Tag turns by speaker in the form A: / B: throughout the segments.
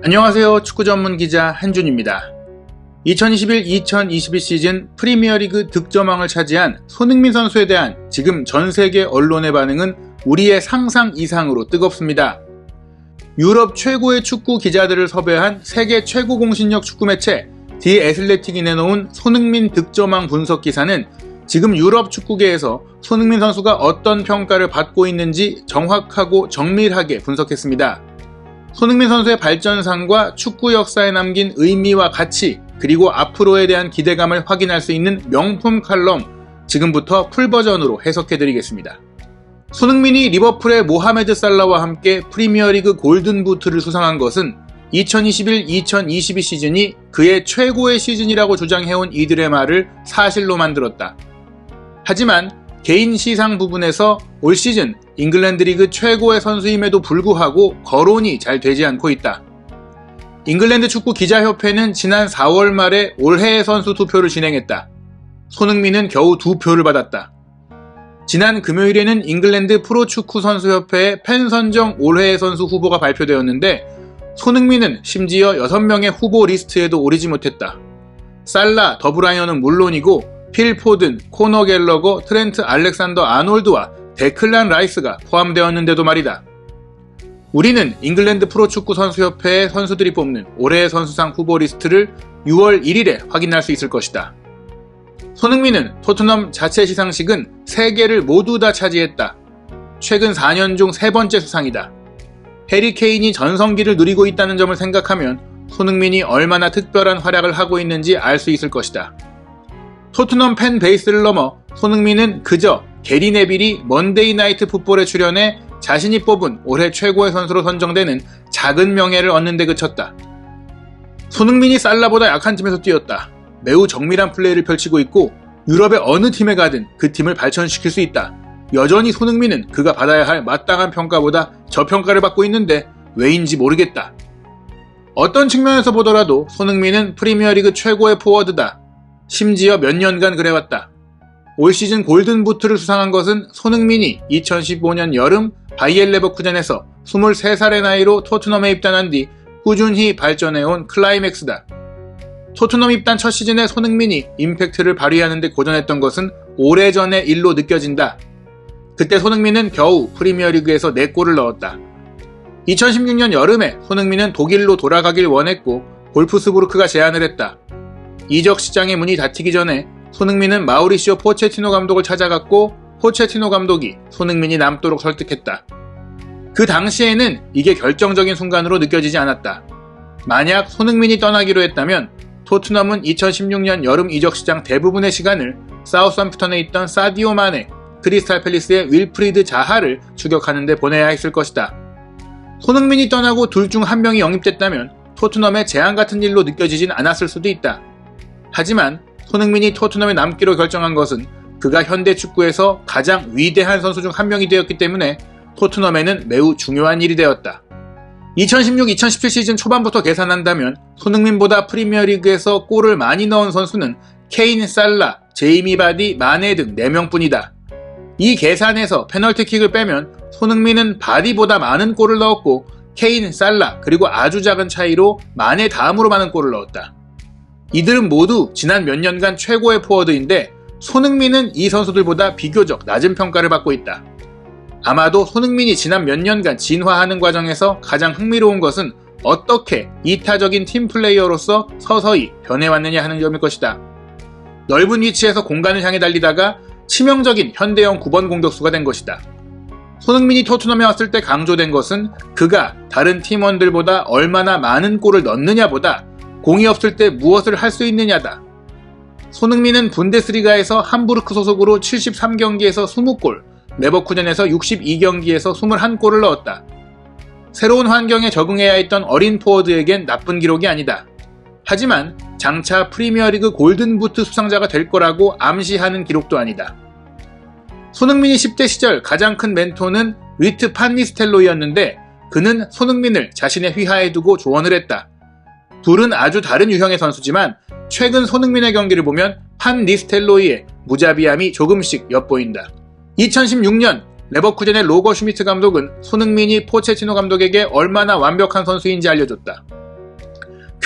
A: 안녕하세요. 축구 전문 기자 한준입니다. 2021-2022 시즌 프리미어리그 득점왕을 차지한 손흥민 선수에 대한 지금 전 세계 언론의 반응은 우리의 상상 이상으로 뜨겁습니다. 유럽 최고의 축구 기자들을 섭외한 세계 최고 공신력 축구 매체 디 애슬레틱이 내놓은 손흥민 득점왕 분석 기사는 지금 유럽 축구계에서 손흥민 선수가 어떤 평가를 받고 있는지 정확하고 정밀하게 분석했습니다. 손흥민 선수의 발전상과 축구 역사에 남긴 의미와 가치, 그리고 앞으로에 대한 기대감을 확인할 수 있는 명품 칼럼, 지금부터 풀버전으로 해석해드리겠습니다. 손흥민이 리버풀의 모하메드 살라와 함께 프리미어리그 골든부트를 수상한 것은 2021-2022 시즌이 그의 최고의 시즌이라고 주장해온 이들의 말을 사실로 만들었다. 하지만 개인 시상 부분에서 올 시즌 잉글랜드 리그 최고의 선수임에도 불구하고 거론이 잘 되지 않고 있다. 잉글랜드 축구 기자협회는 지난 4월 말에 올해의 선수 투표를 진행했다. 손흥민은 겨우 2표를 받았다. 지난 금요일에는 잉글랜드 프로축구 선수협회의 팬 선정 올해의 선수 후보가 발표되었는데 손흥민은 심지어 6명의 후보 리스트에도 오르지 못했다. 살라, 더브라이언은 물론이고 필 포든, 코너 갤러거, 트렌트 알렉산더 아놀드와 데클란 라이스가 포함되었는데도 말이다. 우리는 잉글랜드 프로축구 선수협회의 선수들이 뽑는 올해의 선수상 후보 리스트를 6월 1일에 확인할 수 있을 것이다. 손흥민은 토트넘 자체 시상식은 3개를 모두 다 차지했다. 최근 4년 중 3번째 수상이다. 해리 케인이 전성기를 누리고 있다는 점을 생각하면 손흥민이 얼마나 특별한 활약을 하고 있는지 알 수 있을 것이다. 토트넘 팬 베이스를 넘어 손흥민은 그저 게리 네빌이 먼데이 나이트 풋볼에 출연해 자신이 뽑은 올해 최고의 선수로 선정되는 작은 명예를 얻는 데 그쳤다. 손흥민이 살라보다 약한 팀에서 뛰었다. 매우 정밀한 플레이를 펼치고 있고 유럽의 어느 팀에 가든 그 팀을 발전시킬 수 있다. 여전히 손흥민은 그가 받아야 할 마땅한 평가보다 저평가를 받고 있는데 왜인지 모르겠다. 어떤 측면에서 보더라도 손흥민은 프리미어리그 최고의 포워드다. 심지어 몇 년간 그래왔다. 올 시즌 골든부트를 수상한 것은 손흥민이 2015년 여름 바이엘 레버쿠젠에서 23살의 나이로 토트넘에 입단한 뒤 꾸준히 발전해온 클라이맥스다. 토트넘 입단 첫 시즌에 손흥민이 임팩트를 발휘하는 데 고전했던 것은 오래전의 일로 느껴진다. 그때 손흥민은 겨우 프리미어리그에서 4골을 넣었다. 2016년 여름에 손흥민은 독일로 돌아가길 원했고 볼프스부르크가 제안을 했다. 이적 시장의 문이 닫히기 전에 손흥민은 마우리시오 포체티노 감독을 찾아갔고 포체티노 감독이 손흥민이 남도록 설득했다. 그 당시에는 이게 결정적인 순간으로 느껴지지 않았다. 만약 손흥민이 떠나기로 했다면 토트넘은 2016년 여름 이적 시장 대부분의 시간을 사우스햄프턴에 있던 사디오 마네, 크리스탈 팰리스의 윌프리드 자하를 추격하는 데 보내야 했을 것이다. 손흥민이 떠나고 둘 중 한 명이 영입됐다면 토트넘의 재앙 같은 일로 느껴지진 않았을 수도 있다. 하지만 손흥민이 토트넘에 남기로 결정한 것은 그가 현대 축구에서 가장 위대한 선수 중 한 명이 되었기 때문에 토트넘에는 매우 중요한 일이 되었다. 2016-2017 시즌 초반부터 계산한다면 손흥민보다 프리미어리그에서 골을 많이 넣은 선수는 케인, 살라, 제이미 바디, 마네 등 4명뿐이다. 이 계산에서 페널티킥을 빼면 손흥민은 바디보다 많은 골을 넣었고 케인, 살라, 그리고 아주 작은 차이로 마네 다음으로 많은 골을 넣었다. 이들은 모두 지난 몇 년간 최고의 포워드인데 손흥민은 이 선수들보다 비교적 낮은 평가를 받고 있다. 아마도 손흥민이 지난 몇 년간 진화하는 과정에서 가장 흥미로운 것은 어떻게 이타적인 팀 플레이어로서 서서히 변해왔느냐 하는 점일 것이다. 넓은 위치에서 공간을 향해 달리다가 치명적인 현대형 9번 공격수가 된 것이다. 손흥민이 토트넘에 왔을 때 강조된 것은 그가 다른 팀원들보다 얼마나 많은 골을 넣느냐보다 공이 없을 때 무엇을 할 수 있느냐다. 손흥민은 분데스리가에서 함부르크 소속으로 73경기에서 20골, 레버쿠젠에서 62경기에서 21골을 넣었다. 새로운 환경에 적응해야 했던 어린 포워드에겐 나쁜 기록이 아니다. 하지만 장차 프리미어리그 골든부트 수상자가 될 거라고 암시하는 기록도 아니다. 손흥민이 10대 시절 가장 큰 멘토는 리트 판 니스텔로이였는데 그는 손흥민을 자신의 휘하에 두고 조언을 했다. 둘은 아주 다른 유형의 선수지만 최근 손흥민의 경기를 보면 판 니스텔로이의 무자비함이 조금씩 엿보인다. 2016년 레버쿠젠의 로거 슈미트 감독은 손흥민이 포체티노 감독에게 얼마나 완벽한 선수인지 알려줬다.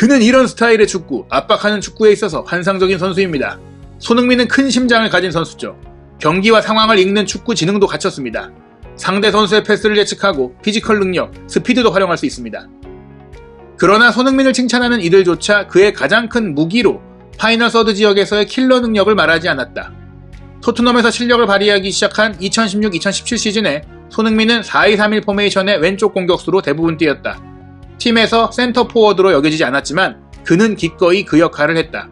A: 그는 이런 스타일의 축구, 압박하는 축구에 있어서 환상적인 선수입니다. 손흥민은 큰 심장을 가진 선수죠. 경기와 상황을 읽는 축구 지능도 갖췄습니다. 상대 선수의 패스를 예측하고 피지컬 능력, 스피드도 활용할 수 있습니다. 그러나 손흥민을 칭찬하는 이들조차 그의 가장 큰 무기로 파이널 서드 지역에서의 킬러 능력을 말하지 않았다. 토트넘에서 실력을 발휘하기 시작한 2016-2017 시즌에 손흥민은 4-2-3-1 포메이션의 왼쪽 공격수로 대부분 뛰었다. 팀에서 센터 포워드로 여겨지지 않았지만 그는 기꺼이 그 역할을 했다.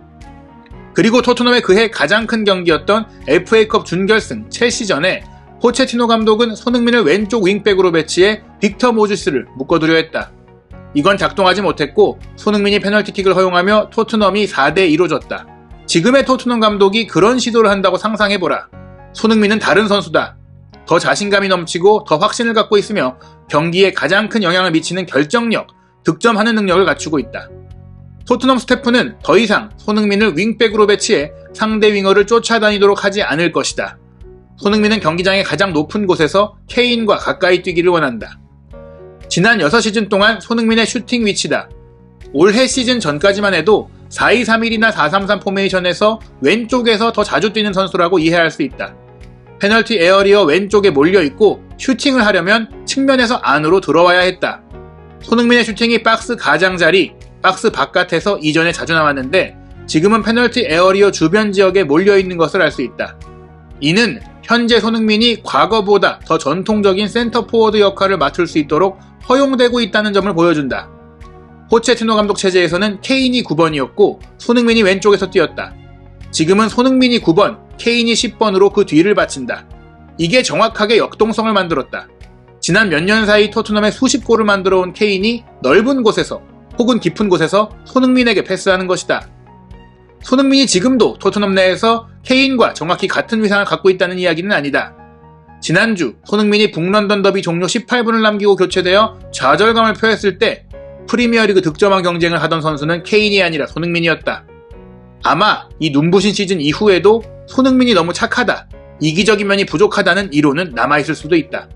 A: 그리고 토트넘의 그해 가장 큰 경기였던 FA컵 준결승 첼시전에 포체티노 감독은 손흥민을 왼쪽 윙백으로 배치해 빅터 모지스를 묶어두려 했다. 이건 작동하지 못했고 손흥민이 페널티킥을 허용하며 토트넘이 4-2로 졌다. 지금의 토트넘 감독이 그런 시도를 한다고 상상해보라. 손흥민은 다른 선수다. 더 자신감이 넘치고 더 확신을 갖고 있으며 경기에 가장 큰 영향을 미치는 결정력, 득점하는 능력을 갖추고 있다. 토트넘 스태프는 더 이상 손흥민을 윙백으로 배치해 상대 윙어를 쫓아다니도록 하지 않을 것이다. 손흥민은 경기장의 가장 높은 곳에서 케인과 가까이 뛰기를 원한다. 지난 6시즌 동안 손흥민의 슈팅 위치다. 올해 시즌 전까지만 해도 4-2-3-1이나 4-3-3 포메이션에서 왼쪽에서 더 자주 뛰는 선수라고 이해할 수 있다. 페널티 에어리어 왼쪽에 몰려있고 슈팅을 하려면 측면에서 안으로 들어와야 했다. 손흥민의 슈팅이 박스 가장자리, 박스 바깥에서 이전에 자주 나왔는데 지금은 페널티 에어리어 주변 지역에 몰려있는 것을 알 수 있다. 이는 현재 손흥민이 과거보다 더 전통적인 센터 포워드 역할을 맡을 수 있도록 허용되고 있다는 점을 보여준다. 포체티노 감독 체제에서는 케인이 9번이었고 손흥민이 왼쪽에서 뛰었다. 지금은 손흥민이 9번, 케인이 10번으로 그 뒤를 바친다. 이게 정확하게 역동성을 만들었다. 지난 몇 년 사이 토트넘에 수십 골을 만들어온 케인이 넓은 곳에서 혹은 깊은 곳에서 손흥민에게 패스하는 것이다. 손흥민이 지금도 토트넘 내에서 케인과 정확히 같은 위상을 갖고 있다는 이야기는 아니다. 지난주 손흥민이 북런던 더비 종료 18분을 남기고 교체되어 좌절감을 표했을 때 프리미어리그 득점왕 경쟁을 하던 선수는 케인이 아니라 손흥민이었다. 아마 이 눈부신 시즌 이후에도 손흥민이 너무 착하다, 이기적인 면이 부족하다는 이론은 남아있을 수도 있다.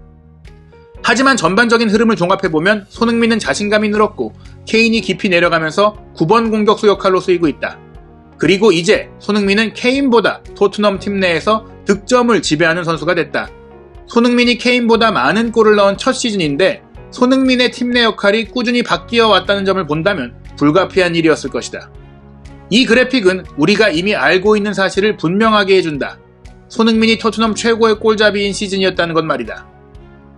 A: 하지만 전반적인 흐름을 종합해보면 손흥민은 자신감이 늘었고 케인이 깊이 내려가면서 9번 공격수 역할로 쓰이고 있다. 그리고 이제 손흥민은 케인보다 토트넘 팀 내에서 득점을 지배하는 선수가 됐다. 손흥민이 케인보다 많은 골을 넣은 첫 시즌인데 손흥민의 팀 내 역할이 꾸준히 바뀌어 왔다는 점을 본다면 불가피한 일이었을 것이다. 이 그래픽은 우리가 이미 알고 있는 사실을 분명하게 해준다. 손흥민이 토트넘 최고의 골잡이인 시즌이었다는 것 말이다.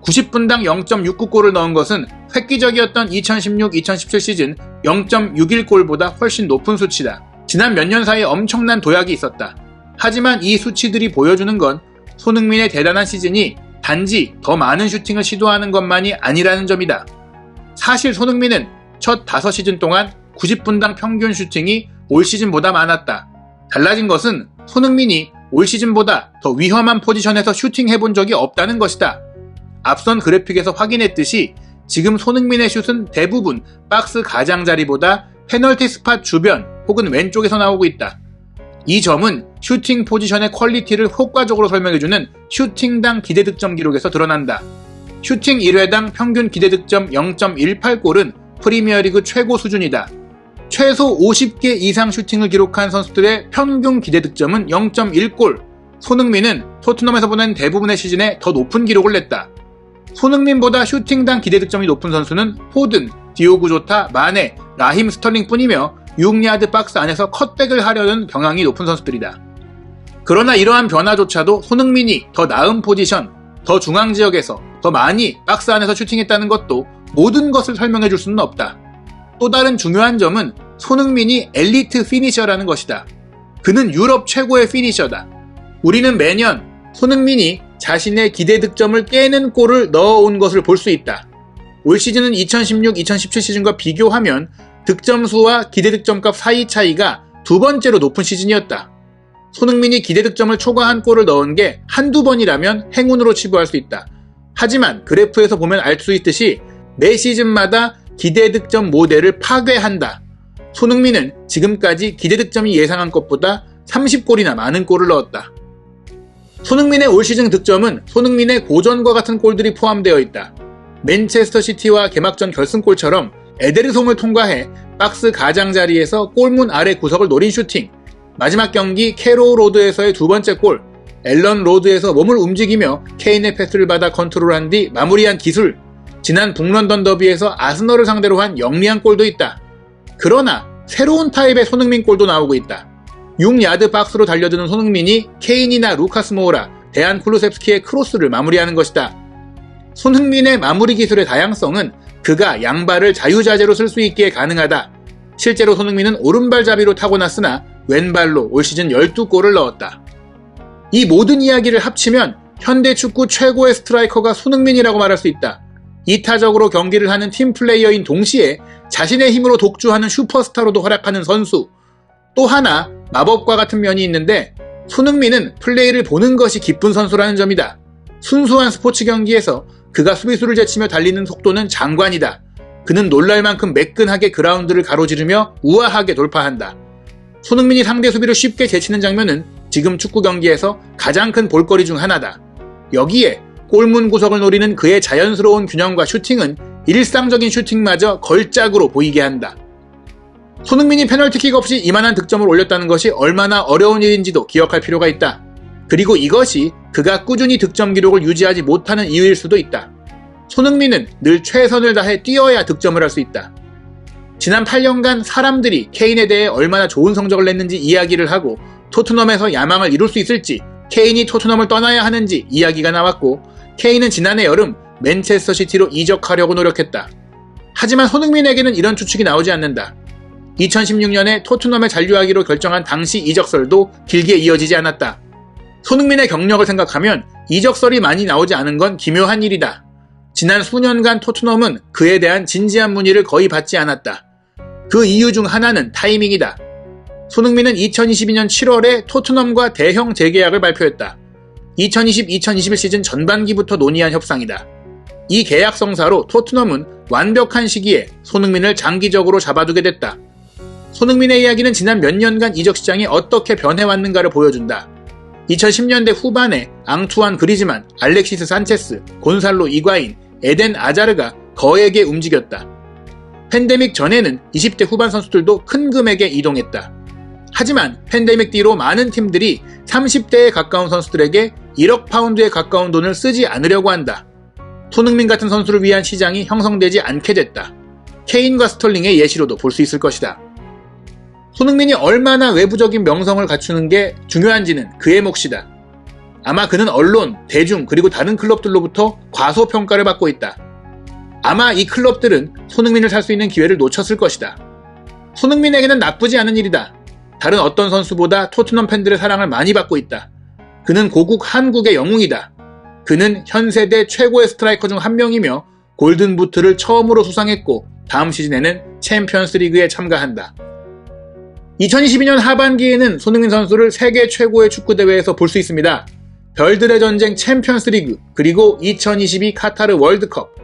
A: 90분당 0.69골을 넣은 것은 획기적이었던 2016-2017 시즌 0.61골보다 훨씬 높은 수치다. 지난 몇 년 사이에 엄청난 도약이 있었다. 하지만 이 수치들이 보여주는 건 손흥민의 대단한 시즌이 단지 더 많은 슈팅을 시도하는 것만이 아니라는 점이다. 사실 손흥민은 첫 5시즌 동안 90분당 평균 슈팅이 올 시즌보다 많았다. 달라진 것은 손흥민이 올 시즌보다 더 위험한 포지션에서 슈팅해본 적이 없다는 것이다. 앞선 그래픽에서 확인했듯이 지금 손흥민의 슛은 대부분 박스 가장자리보다 페널티 스팟 주변 혹은 왼쪽에서 나오고 있다. 이 점은 슈팅 포지션의 퀄리티를 효과적으로 설명해주는 슈팅당 기대득점 기록에서 드러난다. 슈팅 1회당 평균 기대득점 0.18골은 프리미어리그 최고 수준이다. 최소 50개 이상 슈팅을 기록한 선수들의 평균 기대득점은 0.1골. 손흥민은 토트넘에서 보낸 대부분의 시즌에 더 높은 기록을 냈다. 손흥민보다 슈팅당 기대득점이 높은 선수는 포든, 디오구 조타, 마네, 라힘 스털링 뿐이며 6야드 박스 안에서 컷백을 하려는 경향이 높은 선수들이다. 그러나 이러한 변화조차도 손흥민이 더 나은 포지션, 더 중앙 지역에서 더 많이 박스 안에서 슈팅했다는 것도 모든 것을 설명해 줄 수는 없다. 또 다른 중요한 점은 손흥민이 엘리트 피니셔라는 것이다. 그는 유럽 최고의 피니셔다. 우리는 매년 손흥민이 자신의 기대 득점을 깨는 골을 넣어온 것을 볼 수 있다. 올 시즌은 2016-2017 시즌과 비교하면 득점수와 기대 득점값 사이 차이가 두 번째로 높은 시즌이었다. 손흥민이 기대 득점을 초과한 골을 넣은 게 한두 번이라면 행운으로 치부할 수 있다. 하지만 그래프에서 보면 알 수 있듯이 매 시즌마다 기대 득점 모델을 파괴한다. 손흥민은 지금까지 기대 득점이 예상한 것보다 30골이나 많은 골을 넣었다. 손흥민의 올 시즌 득점은 손흥민의 고전과 같은 골들이 포함되어 있다. 맨체스터 시티와 개막전 결승골처럼 에데르송을 통과해 박스 가장자리에서 골문 아래 구석을 노린 슈팅, 마지막 경기 캐로 로드에서의 두 번째 골, 앨런 로드에서 몸을 움직이며 케인의 패스를 받아 컨트롤한 뒤 마무리한 기술, 지난 북런던 더비에서 아스널을 상대로 한 영리한 골도 있다. 그러나 새로운 타입의 손흥민 골도 나오고 있다. 6야드 박스로 달려드는 손흥민이 케인이나 루카스 모우라, 데안 쿠루셉스키의 크로스를 마무리하는 것이다. 손흥민의 마무리 기술의 다양성은 그가 양발을 자유자재로 쓸 수 있기에 가능하다. 실제로 손흥민은 오른발잡이로 타고났으나 왼발로 올 시즌 12골을 넣었다. 이 모든 이야기를 합치면 현대 축구 최고의 스트라이커가 손흥민이라고 말할 수 있다. 이타적으로 경기를 하는 팀 플레이어인 동시에 자신의 힘으로 독주하는 슈퍼스타로도 활약하는 선수. 또 하나 마법과 같은 면이 있는데 손흥민은 플레이를 보는 것이 기쁜 선수라는 점이다. 순수한 스포츠 경기에서 그가 수비수를 제치며 달리는 속도는 장관이다. 그는 놀랄 만큼 매끈하게 그라운드를 가로지르며 우아하게 돌파한다. 손흥민이 상대 수비를 쉽게 제치는 장면은 지금 축구 경기에서 가장 큰 볼거리 중 하나다. 여기에 골문 구석을 노리는 그의 자연스러운 균형과 슈팅은 일상적인 슈팅마저 걸작으로 보이게 한다. 손흥민이 페널티킥 없이 이만한 득점을 올렸다는 것이 얼마나 어려운 일인지도 기억할 필요가 있다. 그리고 이것이 그가 꾸준히 득점 기록을 유지하지 못하는 이유일 수도 있다. 손흥민은 늘 최선을 다해 뛰어야 득점을 할 수 있다. 지난 8년간 사람들이 케인에 대해 얼마나 좋은 성적을 냈는지 이야기를 하고 토트넘에서 야망을 이룰 수 있을지, 케인이 토트넘을 떠나야 하는지 이야기가 나왔고, 케인은 지난해 여름 맨체스터 시티로 이적하려고 노력했다. 하지만 손흥민에게는 이런 추측이 나오지 않는다. 2016년에 토트넘에 잔류하기로 결정한 당시 이적설도 길게 이어지지 않았다. 손흥민의 경력을 생각하면 이적설이 많이 나오지 않은 건 기묘한 일이다. 지난 수년간 토트넘은 그에 대한 진지한 문의를 거의 받지 않았다. 그 이유 중 하나는 타이밍이다. 손흥민은 2022년 7월에 토트넘과 대형 재계약을 발표했다. 2020-2021 시즌 전반기부터 논의한 협상이다. 이 계약 성사로 토트넘은 완벽한 시기에 손흥민을 장기적으로 잡아두게 됐다. 손흥민의 이야기는 지난 몇 년간 이적 시장이 어떻게 변해왔는가를 보여준다. 2010년대 후반에 앙투안 그리즈만, 알렉시스 산체스, 곤살로 이과인, 에덴 아자르가 거액에 움직였다. 팬데믹 전에는 20대 후반 선수들도 큰 금액에 이동했다. 하지만 팬데믹 뒤로 많은 팀들이 30대에 가까운 선수들에게 1억 파운드에 가까운 돈을 쓰지 않으려고 한다. 손흥민 같은 선수를 위한 시장이 형성되지 않게 됐다. 케인과 스털링의 예시로도 볼 수 있을 것이다. 손흥민이 얼마나 외부적인 명성을 갖추는 게 중요한지는 그의 몫이다. 아마 그는 언론, 대중, 그리고 다른 클럽들로부터 과소평가를 받고 있다. 아마 이 클럽들은 손흥민을 살 수 있는 기회를 놓쳤을 것이다. 손흥민에게는 나쁘지 않은 일이다. 다른 어떤 선수보다 토트넘 팬들의 사랑을 많이 받고 있다. 그는 고국 한국의 영웅이다. 그는 현 세대 최고의 스트라이커 중 한 명이며 골든부트를 처음으로 수상했고 다음 시즌에는 챔피언스 리그에 참가한다. 2022년 하반기에는 손흥민 선수를 세계 최고의 축구대회에서 볼 수 있습니다. 별들의 전쟁 챔피언스 리그, 그리고 2022 카타르 월드컵.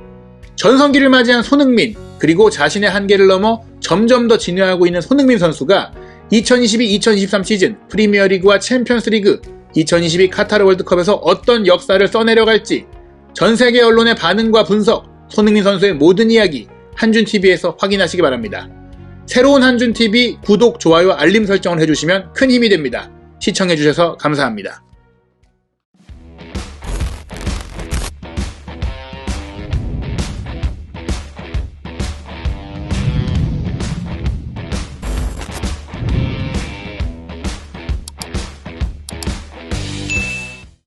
A: 전성기를 맞이한 손흥민, 그리고 자신의 한계를 넘어 점점 더 진화하고 있는 손흥민 선수가 2022-2023 시즌 프리미어리그와 챔피언스리그, 2022 카타르 월드컵에서 어떤 역사를 써내려갈지 전세계 언론의 반응과 분석, 손흥민 선수의 모든 이야기 한준TV에서 확인하시기 바랍니다. 새로운 한준TV 구독, 좋아요, 알림 설정을 해주시면 큰 힘이 됩니다. 시청해주셔서 감사합니다.